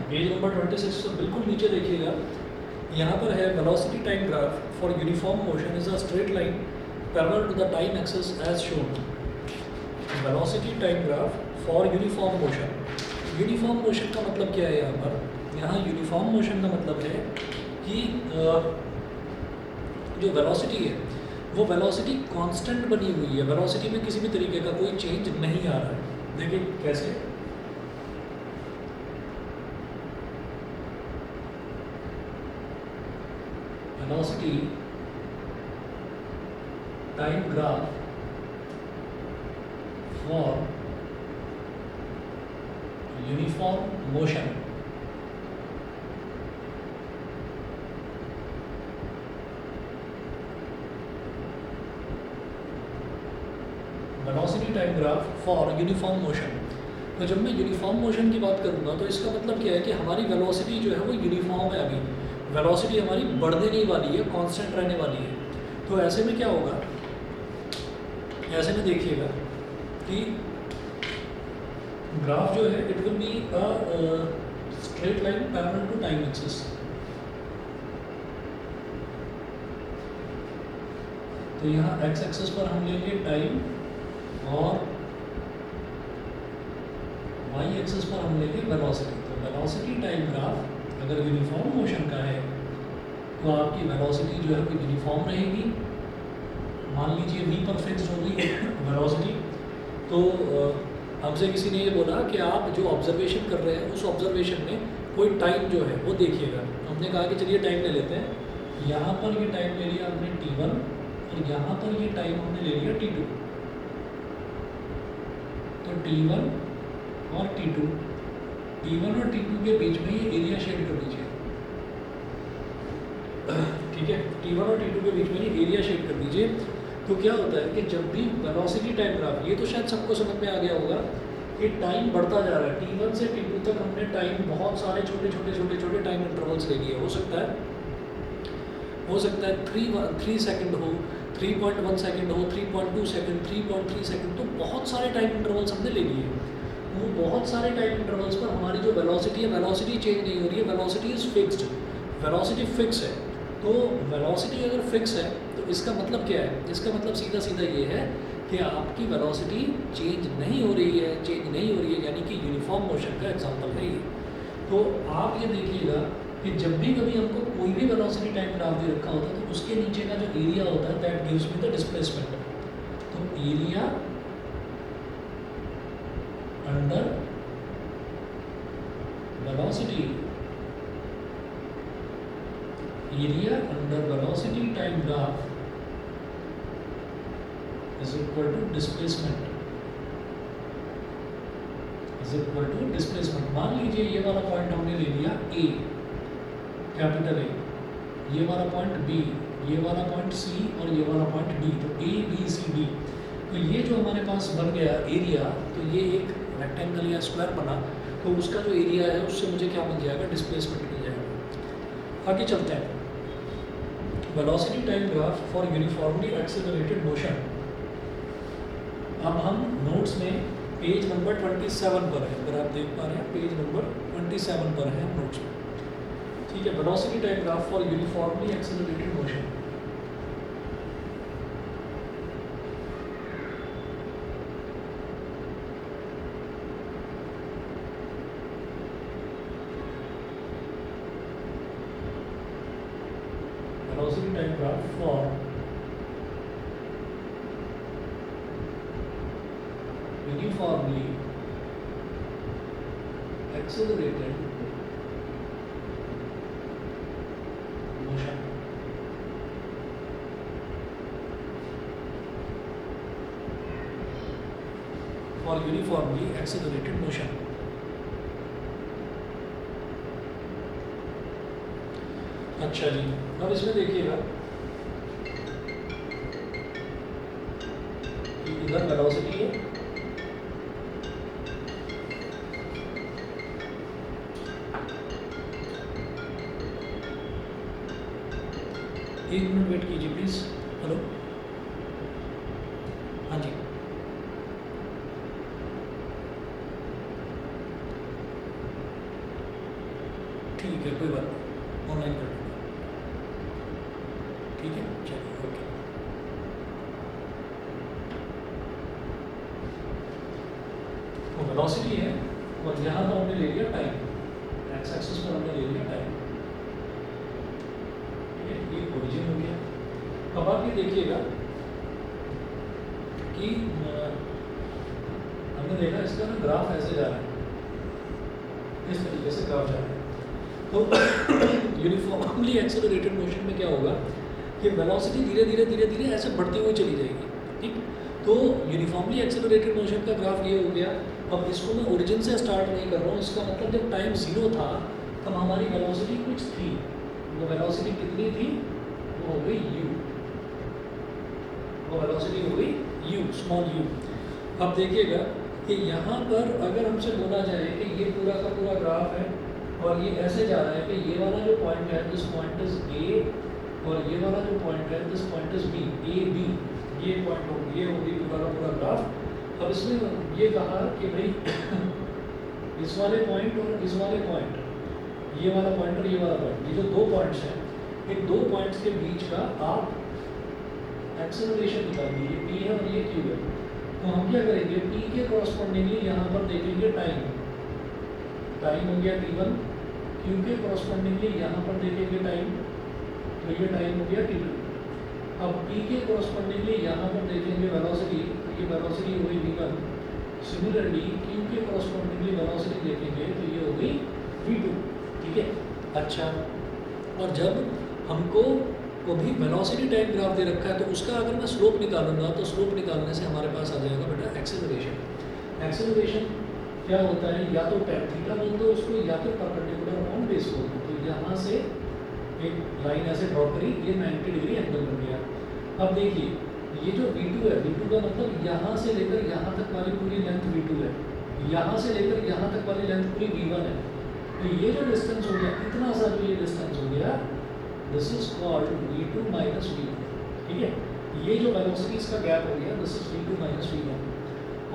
Page number 26 तो बिल्कुल नीचे देखिएगा, यहाँ पर है velocity time graph for uniform motion is a straight line parallel to the time axis as shown. Velocity time graph for uniform motion. Uniform motion का मतलब क्या है यहाँ पर? यहाँ यूनिफॉर्म मोशन का मतलब है कि जो वेलोसिटी है वो वेलोसिटी कांस्टेंट बनी हुई है, वेलोसिटी में किसी भी तरीके का कोई चेंज नहीं आ रहा है। देखिए कैसे, velocity time graph for uniform motion velocity time graph for uniform motion. तो जब मैं यूनिफॉर्म मोशन की बात करूँगा तो इसका मतलब क्या है कि हमारी वेलोसिटी जो है वो यूनिफॉर्म है, अभी वेलोसिटी हमारी बढ़ने नहीं वाली है, कांस्टेंट रहने वाली है। तो ऐसे में क्या होगा, ऐसे में देखिएगा कि ग्राफ जो है it will be a straight line parallel to time axis. तो यहाँ एक्स एक्सिस पर हम लेंगे टाइम और वाई एक्सिस पर हम लेंगे वेलोसिटी। तो वेलोसिटी टाइम ग्राफ अगर यूनिफॉर्म मोशन का है तो आपकी वेलोसिटी जो है वो यूनिफॉर्म रहेगी। मान लीजिए v पर फिक्स होगी वेलोसिटी। तो हमसे किसी ने ये बोला कि आप जो ऑब्जर्वेशन कर रहे हैं उस ऑब्जर्वेशन में कोई टाइम जो है वो देखिएगा। हमने कहा कि चलिए टाइम ले लेते हैं। यहाँ पर ये टाइम ले लिया हमने t1 और यहाँ पर ये टाइम हमने ले लिया t2। तो t1 और t2 और t2 के बीच में ये एरिया शेड कर दीजिए। ठीक है, t1 और t2 के बीच में ये एरिया शेड कर दीजिए। तो क्या होता है कि जब भी वेलोसिटी टाइम ग्राफ, ये तो शायद सबको समझ में आ गया होगा कि टाइम बढ़ता जा रहा है। t1 से t2 तक हमने टाइम बहुत सारे छोटे छोटे टाइम इंटरवल्स ले लिए। हो सकता है 3 सेकंड हो, 3.1 सेकंड हो, 3.2 सेकंड, 3.3 सेकंड, तो बहुत सारे टाइम इंटरवल्स हमने ले लिए। वो बहुत सारे टाइम इंटरवल्स पर हमारी जो वेलोसिटी है, वेलोसिटी चेंज नहीं हो रही है, velocity is fixed, velocity fix है। तो वेलोसिटी अगर फिक्स है तो इसका मतलब क्या है? इसका मतलब सीधा सीधा ये है कि आपकी वेलोसिटी चेंज नहीं हो रही है, यानी कि यूनिफॉर्म मोशन का एग्जांपल है ये। तो आप ये देखिएगा कि जब भी कभी हमको कोई भी वेलोसिटी टाइम ग्राफ दे रखा होता है तो उसके नीचे का जो एरिया होता है that gives me the displacement. तो area under velocity, area under velocity time graph is equal to displacement, मान लीजिए ये वाला पॉइंट हमने ले लिया A, कैपिटल A, ये वाला पॉइंट B, ये वाला पॉइंट C और ये वाला पॉइंट D। तो A B C D, तो ये जो हमारे पास बन गया एरिया, तो ये एक रेक्टेंगल या स्क्वायर बना, तो उसका जो एरिया है उससे मुझे क्या मिल जाएगा? डिस्प्लेसमेंट मिल जाएगा। आगे चलते हैं, velocity time graph for uniformly accelerated motion. अब हम नोट्स में पेज नंबर 27 पर है, अगर आप देख पा रहे हैं पेज नंबर 27 पर है नोट्स में। ठीक है, velocity time graph for uniformly accelerated motion. Velocity time graph for uniformly accelerated motion। For uniformly accelerated motion। अच्छा जी, अब इसमें देखिएगा कि इधर वेलोसिटी है, एक मिनट वेट कीजिए प्लीज़। हेलो, हाँ जी, ठीक है, कोई बात नहीं, ऑनलाइन कर दूँगा। ठीक है, चलिए, ओके। तो वेलोसिटी है और यहाँ पर हमने ले लिया टाइम, एक्स एक्सिस पर हमने ले लिया टाइम। ठीक है, ये ओरिजिन हो गया। अब आप ये देखिएगा कि हमने देखा इसका ना ग्राफ ऐसे जा रहा है, इस तरीके से ग्राफ जा रहा है। तो यूनिफॉर्मली एक्सेलरेटेड मोशन में क्या होगा कि वेलोसिटी धीरे धीरे धीरे धीरे ऐसे बढ़ती हुई चली जाएगी। ठीक, तो यूनिफॉर्मली एक्सेलरेटेड मोशन का ग्राफ ये हो गया। अब इसको मैं ओरिजिन से स्टार्ट नहीं कर रहा हूँ, इसका मतलब जब टाइम 0 था तब हमारी वेलोसिटी कुछ थी, वो वेलोसिटी कितनी थी, वो हो गई u, वो वेलोसिटी हो गई u, स्मॉल u। अब देखिएगा कि यहाँ पर अगर हमसे बोला जाए कि ये पूरा का पूरा ग्राफ है और ये ऐसे जा रहा है कि ये वाला जो पॉइंट है, दिस पॉइंट इज A, और ये वाला जो पॉइंट है, this point is B, A B, ये पॉइंट हो, ये होगी पूरा का पूरा ग्राफ। अब इसमें ये कहा कि भाई इस वाले पॉइंट और इस वाले पॉइंट, ये वाला पॉइंट और ये वाला पॉइंट, ये जो दो पॉइंट्स हैं, इन दो पॉइंट्स के बीच का आप एक्सेलरेशन निकाल दीजिए, P है और ये Q है। तो हम क्या करेंगे, P के कॉरस्पॉन्डिंगली यहाँ पर देखेंगे टाइम, टाइम हो गया T1, Q के कॉरस्पॉन्डिंगली यहाँ पर देखेंगे टाइम, तो ये टाइम हो गया T2। अब P के कॉरस्पॉन्डिंगली यहाँ पर देखेंगे वेलोसिटी, तो ये वेलोसिटी हो गई V1। सिमिलरली Q के कॉरस्पॉन्डिंगली वेलोसिटी देखेंगे तो ये हो गई V2। ठीक है, अच्छा, और जब हमको कभी वेलोसिटी टाइम ग्राफ दे रखा है तो उसका अगर मैं स्लोप निकालूंगा तो स्लोप निकालने से हमारे पास आ जाएगा बेटा एक्सेलरेशन। एक्सेलरेशन क्या होता है, या तो tan थीटा बोल दो उसको, या फिर परपेंडिकुलर ऑन बेस बोल दो। तो यहाँ से एक लाइन ऐसे ड्रॉ करी, ये 90 डिग्री एंगल बन गया। अब देखिए ये जो V2 है, V2 का मतलब यहाँ से लेकर यहाँ तक वाली पूरी लेंथ V2 है, यहाँ से लेकर यहाँ तक वाली लेंथ पूरी V1 है। तो ये जो डिस्टेंस हो गया, इतना सा जो ये डिस्टेंस हो गया, this is called V2 minus V1। ठीक है, ये जो वेलोसिटीज का गैप हो गया, this is V2 minus V1।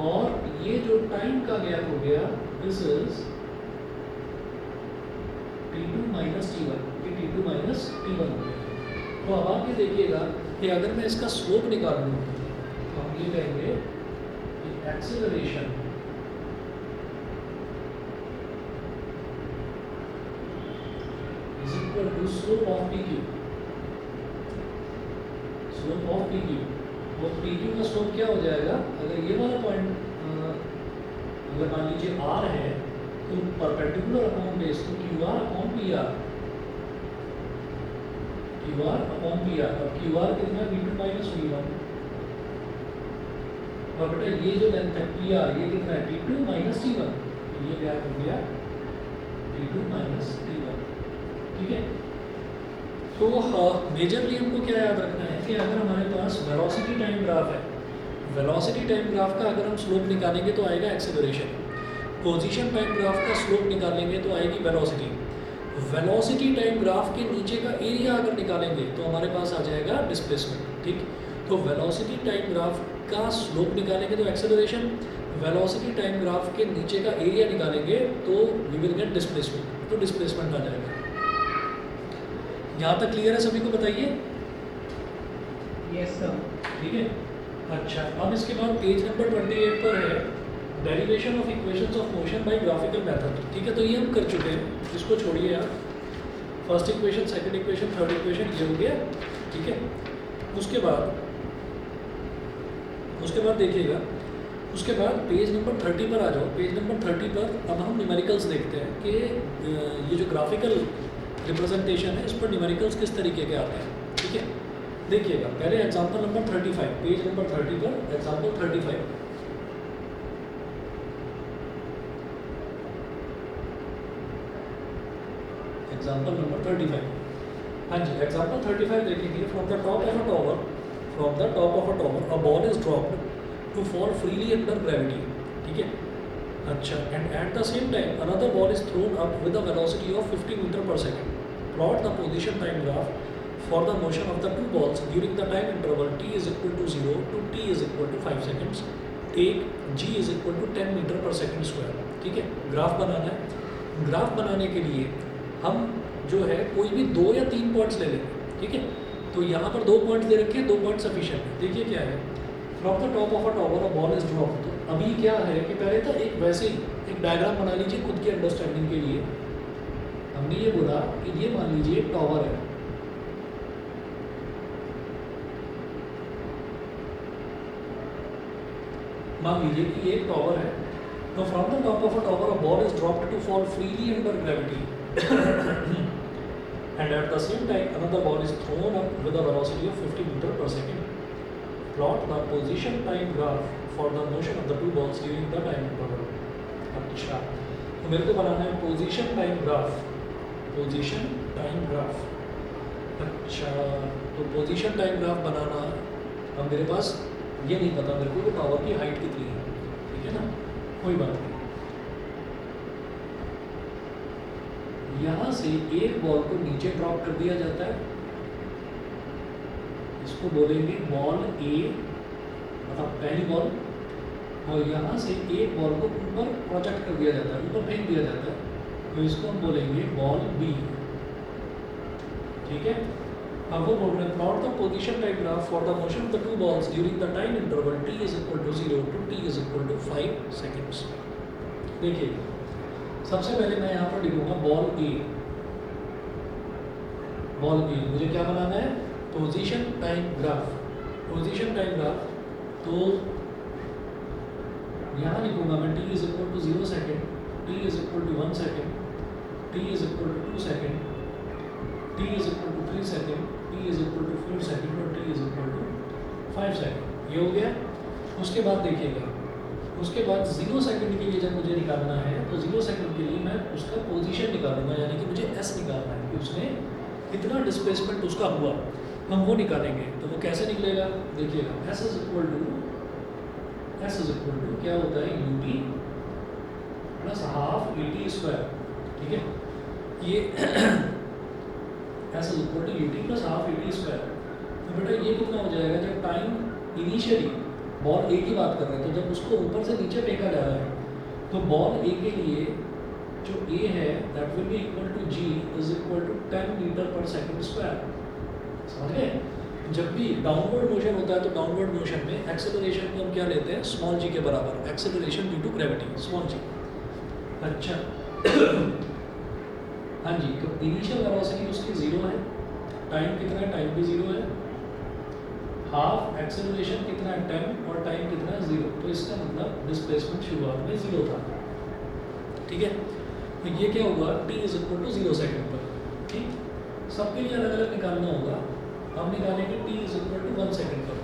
और ये जो टाइम का गैप हो गया, this is T2 minus T1, ये T2 माइनस T1 हो गया। तो अब आप ये देखिएगा कि अगर मैं इसका स्लोप निकाल लूँ तो हम ये कहेंगे कि acceleration is equal to slope of PQ, slope of PQ। और PQ का स्लोप क्या हो जाएगा, अगर ये वाला पॉइंट अगर मान लीजिए R है तो परपेंडिकुलर अपॉन बेस, तो QR upon PR, QR upon PR। अब QR कितना है, V2 माइनस V1। और बेटा ये जो लेंथ है PR, ये कितना है, T2 माइनस T1। ये गैप हो गया T2 माइनस T1। ठीक है, तो मेजरली हमको क्या याद रखना है कि अगर हमारे पास वेलोसिटी टाइम ग्राफ है, वेलोसिटी टाइम ग्राफ का अगर हम स्लोप निकालेंगे तो आएगा एक्सेलरेशन, पोजीशन टाइम ग्राफ का स्लोप निकालेंगे तो आएगी वेलोसिटी, वेलोसिटी टाइम ग्राफ के नीचे का एरिया अगर निकालेंगे तो हमारे पास आ जाएगा डिस्प्लेसमेंट। ठीक, तो वेलोसिटी टाइम ग्राफ का स्लोप निकालेंगे तो एक्सेलरेशन, वेलोसिटी टाइम ग्राफ के नीचे का एरिया निकालेंगे तो वी विल गेट डिस्प्लेसमेंट, तो डिस्प्लेसमेंट आ जाएगा। यहाँ तक क्लियर है सभी को, बताइए। Yes sir. ठीक है, अच्छा, अब इसके बाद पेज नंबर 28 पर है derivation of equations of motion by graphical method. ठीक है, तो ये हम कर चुके हैं, इसको छोड़िए आप। First equation, second equation, third equation ये हो गया। ठीक है, उसके बाद देखिएगा, उसके बाद पेज नंबर 30 पर आ जाओ। पेज नंबर 30 पर अब हम न्यूमेरिकल्स देखते हैं कि ये जो ग्राफिकल रिप्रेजेंटेशन है इस पर न्यूमेरिकल्स किस तरीके के आते हैं। ठीक है, देखिएगा पहले एग्जांपल नंबर 35, पेज नंबर 30 पर एग्जांपल 35। एग्जांपल नंबर 35, हाँ जी, एग्जांपल 35 देखेंगे। From the top of a tower a ball is dropped to fall freely under gravity. ठीक है, अच्छा, and at the same time another ball is thrown up with a velocity of 50 metre per second. Plot the position time graph for the motion of the two balls during the time interval t is equal to 0 to t is equal to 5 seconds. Take g is equal to 10 meter per second square. ठीक है, graph बनाना है। Graph बनाने के लिए हम जो है कोई भी 2 या 3 पॉइंट्स ले लेंगे, ठीक है। तो यहाँ पर 2 पॉइंट्स दे रखे हैं, 2 पॉइंट सफिशिएंट है। देखिए क्या है, from the top of a tower a ball is dropped. तो अभी क्या है कि पहले तो एक वैसे ही एक डायग्राम बना लीजिए खुद की अंडरस्टैंडिंग के लिए। हमने ये बोला कि ये मान लीजिए एक टावर है, मान लीजिए कि ये एक टावर है। तो from the top of a tower a ball is dropped to fall freely under gravity and at the same time another ball is thrown up with a velocity of 50 meter per second. Plot the position time graph for the motion of the two balls during the time interval. अच्छा, तो मेरे को बनाना है position time graph, position time graph. अच्छा, तो position time graph बनाना, अब मेरे पास ये नहीं पता मेरे को कि टावर की हाइट कितनी है, ठीक है ना, कोई बात नहीं। यहाँ से एक बॉल को नीचे ड्रॉप कर दिया जाता है, इसको बोलेंगे बॉल ए, मतलब पहली बॉल, और यहाँ से एक बॉल को ऊपर प्रोजेक्ट कर दिया जाता है, ऊपर फेंक दिया जाता है, तो इसको हम बोलेंगे बॉल बी, ठीक है। अब वो बोल रहे हैं plot the position time graph for the motion of the two balls during the time interval t is equal to 0 to t is equal to 5 seconds. देखिए सबसे पहले मैं यहाँ पर लिखूंगा बॉल ए, बॉल ए मुझे क्या बनाना है, position time graph, position time graph. तो यहाँ लिखूंगा मैं t is equal to 0 second, t is equal to 1 second, t is equal to 2 second, t is equal to 3 second, t is equal to 4 second और t is equal to 5 second. ये हो गया। उसके बाद देखिएगा, उसके बाद 0 सेकंड के लिए जब मुझे निकालना है तो 0 सेकंड के लिए मैं उसका पोजीशन निकालूंगा, यानी कि मुझे s निकालना है कि उसने कितना डिस्प्लेसमेंट उसका हुआ, हम वो निकालेंगे। तो वो कैसे निकलेगा, देखिएगा s इज इक्वल टू क्या होता है ut plus half at square, ठीक है। ये s is equal to ut plus half at square. तो बेटा ये कितना हो जाएगा, जब टाइम इनिशियली बॉल ए की बात कर रहे हैं, तो जब उसको ऊपर से नीचे फेंका जा रहा है तो बॉल ए के लिए जो ए है that will be equal to g is equal to 10 meter per second square. समझ गए। जब भी डाउनवर्ड मोशन होता है तो डाउनवर्ड मोशन में एक्सेलरेशन को हम क्या लेते हैं, स्मॉल g के बराबर, acceleration due to gravity small g। अच्छा हाँ जी, तो इनिशियल वेलोसिटी उसकी 0 है, टाइम कितना है, टाइम भी 0 है, हाफ एक्सेलरेशन कितना है 10 और टाइम कितना है 0। तो इसका मतलब डिस्प्लेसमेंट शुरुआत में 0 था, ठीक है। तो ये क्या होगा, t is equal to 0 second पर, ठीक। सबके लिए अलग अलग निकालना होगा, हम निकालेंगे t is equal to 1 second पर,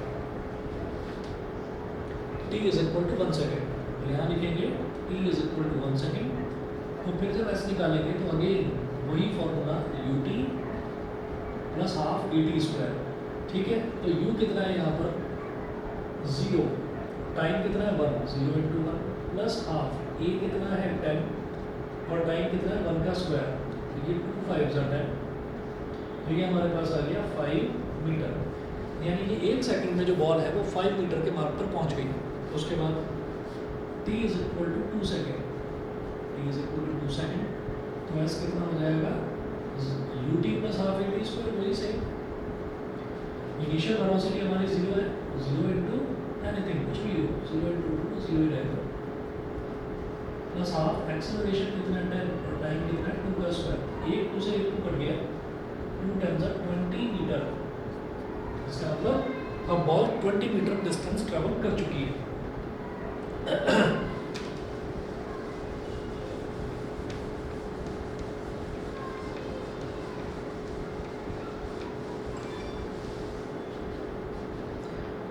t is equal to 1 second. तो यहाँ लिखेंगे t is equal to 1 second. तो फिर जब s निकालेंगे तो अगेन वही formula ut plus half at square, ठीक है। तो u कितना है यहाँ पर 0, टाइम कितना है 1, 0 इंटू 1 प्लस हाफ a कितना है 10 और टाइम कितना है 1 का स्क्वायर, तो ये 2 5 10, तो ये हमारे पास आ गया 5 मीटर, यानी कि 1 सेकंड में जो बॉल है वो 5 मीटर के मार्क पर पहुँच गई। उसके बाद t is equal to 2 second, t is equal to 2 second, तो s कितना हो जाएगा ut plus half at square, वही सही। इनिशियल वेलोसिटी हमारी 0 है, 0 इंटू एनीथिंग, कुछ भी हो, 0 इंटू 2 0 ही रहेगा, प्लस हाफ एक्सेलरेशन कितना है 10 और टाइम कितना है 2 का स्क्वायर, 1 2 से 1 2 कट गया, 2 10 20 मीटर। इसका मतलब अब बॉल 20 मीटर डिस्टेंस ट्रेवल कर चुकी है।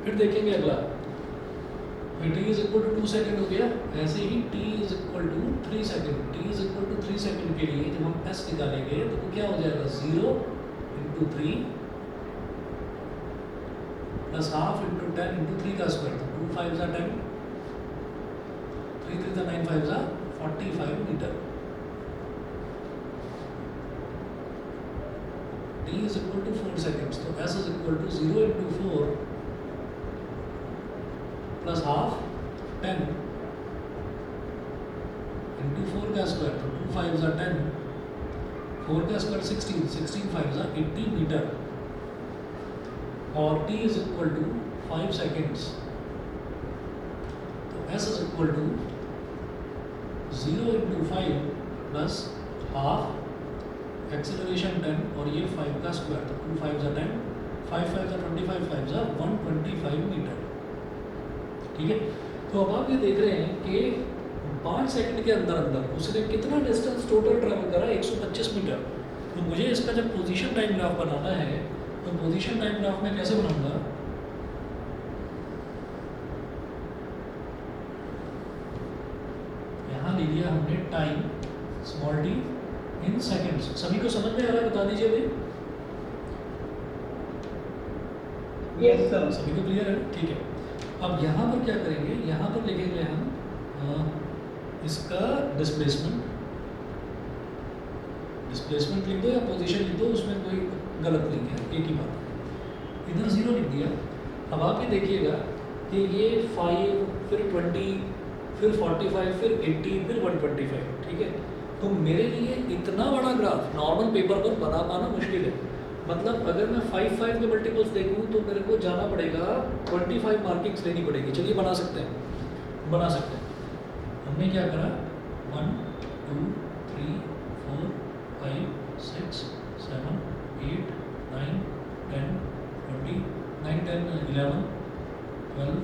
फिर देखेंगे अगला, t is equal to 2 second हो गया। ऐसे ही t is equal to 3 second, t is equal to 3 second के लिए जब हम s निकालेंगे तो वो क्या हो जाएगा 0 into 3 plus half into 10 into 3 का स्क्वायर, तो 2 5 जा 10, 3 3 जा 9 5 जा 45 meter. t is equal to 4 seconds, तो s is equal to 0 into 4 plus half 10 into 4 का स्क्वायर, तो 2 5 जा 10, 4 का स्क्वायर 16, 16 5 80 मीटर और t is equal to 5 seconds. तो s is equal to 0 into 5 plus half acceleration 10 और ये 5 का स्क्वायर, तो 2 5 10, 5 5 25, 5 125 मीटर। ठीक है, तो अब आप ये देख रहे हैं कि 5 सेकंड के अंदर अंदर उसने कितना डिस्टेंस टोटल ट्रैवल करा, 125 मीटर। तो मुझे इसका जब पोजीशन टाइम ग्राफ बनाना है तो पोजीशन टाइम ग्राफ में कैसे बनाऊंगा, यहाँ ले लिया हमने टाइम स्मॉल टी इन सेकंड्स। सभी को समझ में आ रहा है, बता दीजिए भाई। Yes sir. सभी को क्लियर है? ठीक है, अब यहाँ पर क्या करेंगे, यहाँ पर लिखेंगे हम इसका डिस्प्लेसमेंट लिख दो या पोजीशन लिख दो, उसमें कोई गलत नहीं है, एक ही बात। इधर 0 लिख दिया। अब आप ये देखिएगा कि ये 5 फिर 20 फिर 45 फिर 80 फिर 125। ठीक है, तो मेरे लिए इतना बड़ा ग्राफ नॉर्मल पेपर पर बना पाना मुश्किल है। मतलब अगर मैं 5 5 के मल्टीपल्स देखूँ तो मेरे को जाना पड़ेगा 25 मार्किंग्स लेनी पड़ेगी। चलिए बना सकते हैं। हमने क्या करा, 1 2 3 4 5 6 7 8 9 10 20 9 10 11 12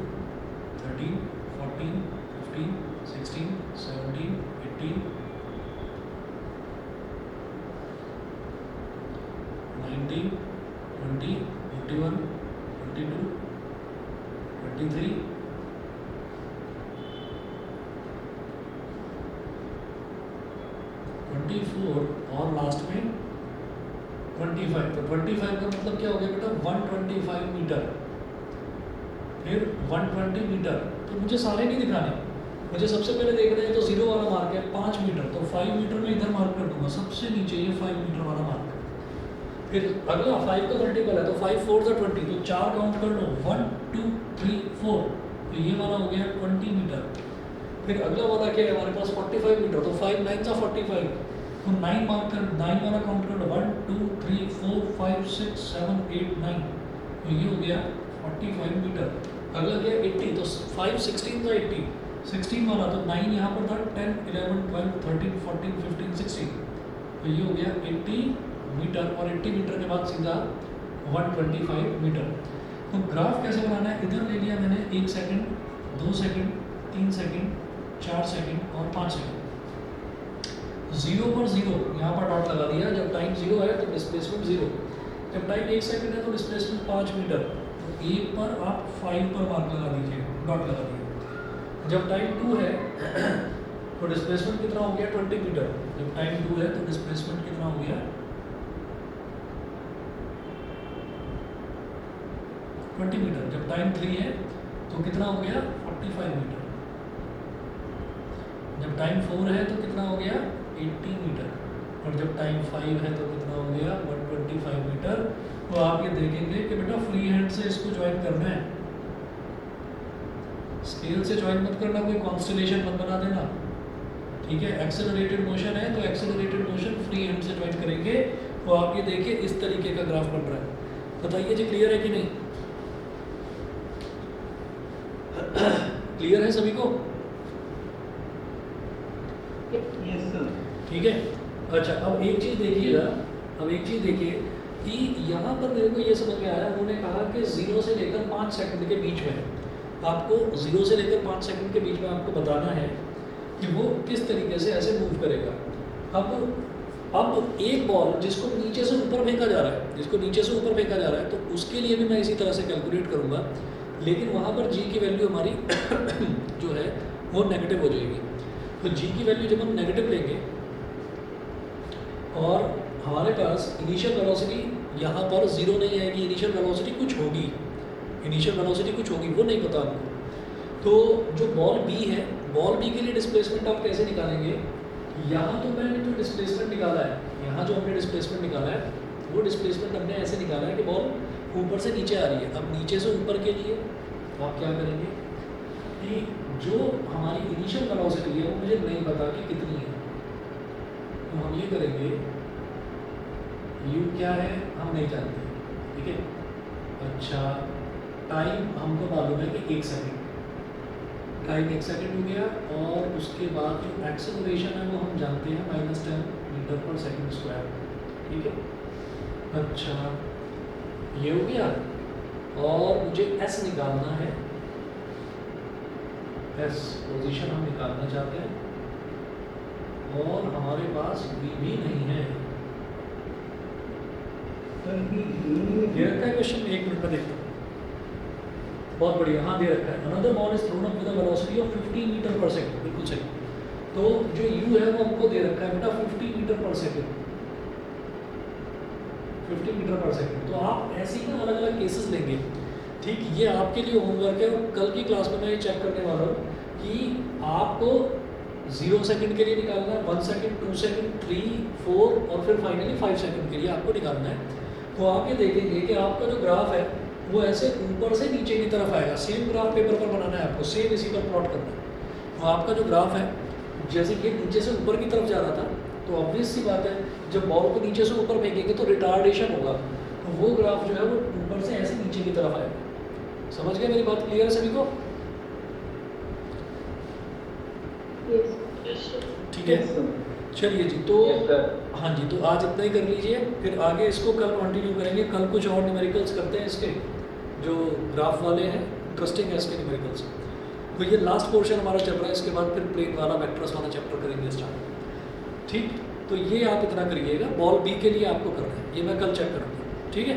13 14 15 16 17 18 19 20 21 22 23 24 और लास्ट में 25। तो 25 का मतलब क्या हो गया बेटा, 125 मीटर, फिर 120 मीटर। तो मुझे सारे नहीं दिखाने, मुझे सबसे पहले देखना है तो 0 वाला मार्क है 5 मीटर, तो 5 मीटर में इधर मार्क कर दूंगा, सबसे नीचे ये 5 मीटर वाला मार्क। फिर अगला 5 का मल्टीपल है तो 5 4 20, तो 4 काउंट कर लो, 1 2 3 4, तो ये वाला हो गया 20 मीटर। फिर अगला वाला क्या है हमारे पास 45 मीटर, तो 5 9 45, तो 9 मार्क कर, 9 वाला काउंट कर लो, 1 2 3 4 5 6 7 8 9, तो ये हो गया 45 मीटर। अगला क्या 80, तो 5 16 का 80, 16 वाला तो 9 यहाँ पर था, 10 11 12 13 14 15 16, तो ये हो गया 80 मीटर। और 80 मीटर के बाद सीधा 125 मीटर। तो ग्राफ कैसे बनाना है, इधर ले लिया मैंने 1 सेकंड 2 सेकंड 3 सेकंड 4 सेकंड और 5 सेकंड। 0 पर 0 यहाँ पर डॉट लगा दिया, जब टाइम 0 है तो डिस्प्लेसमेंट 0, जब टाइम 1 सेकंड है तो डिस्प्लेसमेंट 5 मीटर। तो 1 पर आप 5 पर मार्क लगा दीजिए, डॉट लगा दिया। जब टाइम 2 है तो डिस्प्लेसमेंट कितना हो गया 20 मीटर। जब टाइम 2 है तो डिस्प्लेसमेंट कितना हो गया 20 मीटर। जब टाइम 3 है तो कितना हो गया 45 मीटर। जब टाइम 4 है तो कितना हो गया 80 मीटर। और जब टाइम 5 है तो कितना हो गया 125 मीटर। तो आप ये देखेंगे कि बेटा फ्री हैंड से इसको ज्वाइन करना है, स्केल से ज्वाइन मत करना, कोई कॉन्स्टलेशन मत बना देना। ठीक है, एक्सेलरेटेड मोशन है तो एक्सेलरेटेड मोशन फ्री हैंड से ज्वाइन करेंगे। तो आप ये देखिए इस तरीके का ग्राफ बन रहा है। बताइए जी क्लियर है कि नहीं? क्लियर है सभी को? Yes sir. ठीक है, अच्छा अब एक चीज़ देखिएगा, कि यहाँ पर मेरे को ये समझ में आया, उन्होंने कहा कि 0 से लेकर 5 सेकंड के बीच में आपको 0 से लेकर 5 सेकंड के बीच में आपको बताना है कि वो किस तरीके से ऐसे मूव करेगा। अब एक बॉल जिसको नीचे से ऊपर फेंका जा रहा है, तो उसके लिए भी मैं इसी तरह से कैलकुलेट करूँगा, लेकिन वहाँ पर जी की वैल्यू हमारी जो है वो नेगेटिव हो जाएगी। तो जी की वैल्यू जब हम नेगेटिव लेंगे और हमारे पास इनिशियल वेलोसिटी यहाँ पर 0 नहीं आएगी, इनिशियल वेलोसिटी कुछ होगी, वो नहीं पता आपको। तो जो बॉल बी है, बॉल बी के लिए डिस्प्लेसमेंट आप कैसे निकालेंगे? यहाँ तो मैंने जो डिस्प्लेसमेंट निकाला है, यहाँ जो हमने डिस्प्लेसमेंट निकाला है वो डिस्प्लेसमेंट हमने ऐसे निकाला है कि बॉल ऊपर से नीचे आ रही है। अब नीचे से ऊपर के लिए आप क्या करेंगे कि जो हमारी इनिशियल वेलोसिटी है वो मुझे नहीं पता कि कितनी है, तो हम ये करेंगे यू क्या है हम नहीं जानते, ठीक है। अच्छा, टाइम हमको मालूम है कि 1 सेकेंड, टाइम 1 सेकेंड हो गया। और उसके बाद जो एक्सेलरेशन है वो हम जानते हैं -10 मीटर पर सेकेंड स्क्वायर, ठीक है। अच्छा, ये हो गया। और मुझे एस निकालना है, एस पोजीशन हम निकालना चाहते हैं, और हमारे पास वी भी नहीं है। सर दे रखा है क्वेश्चन में, 1 मिनट में देखता हूँ। बहुत बढ़िया, हाँ दे रखा है। Another ball is thrown up with a velocity of 15 meter per second, बिल्कुल सही। तो जो यू है वो हमको दे रखा है बेटा 50 metre per second, 50 metre per second. तो आप ऐसे ही ना अलग अलग केसेस लेंगे, ठीक। ये आपके लिए होमवर्क है, और कल की क्लास में मैं ये चेक करने वाला हूँ कि आपको 0 सेकंड के लिए निकालना है, 1 सेकंड, 2 सेकंड, 3, 4 और फिर फाइनली 5 सेकंड के लिए आपको निकालना है। तो आप ये देखेंगे कि आपका जो ग्राफ है वो ऐसे ऊपर से नीचे की तरफ आएगा। सेम ग्राफ पेपर पर बनाना है आपको, सेम इसी पर प्लॉट करना है। तो आपका जो ग्राफ है जैसे कि नीचे से ऊपर की तरफ जा रहा था, तो ऑब्वियस सी बात है जब बॉल को नीचे से ऊपर फेंकेंगे तो रिटार्डेशन होगा, तो वो ग्राफ जो है वो ऊपर से ऐसे नीचे की तरफ आएगा। समझ गए मेरी बात? क्लियर है सभी को? ठीक है, चलिए जी। तो हाँ जी, तो आज इतना ही कर लीजिए, फिर आगे इसको कल कंटिन्यू करेंगे। कल कुछ और न्यूमेरिकल्स करते हैं, इसके जो ग्राफ वाले हैं, इंटरेस्टिंग है इसके न्यूमेरिकल्स। तो ये लास्ट पोर्शन हमारा चल रहा है, इसके बाद फिर प्लेन वाला वेक्टर्स वाला चैप्टर करेंगे स्टार्ट, ठीक। तो ये आप इतना करिएगा, बॉल बी के लिए आपको करना है, ये मैं कल चेक करूँगा, ठीक है।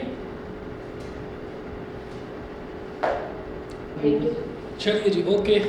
चलिए जी, ओके।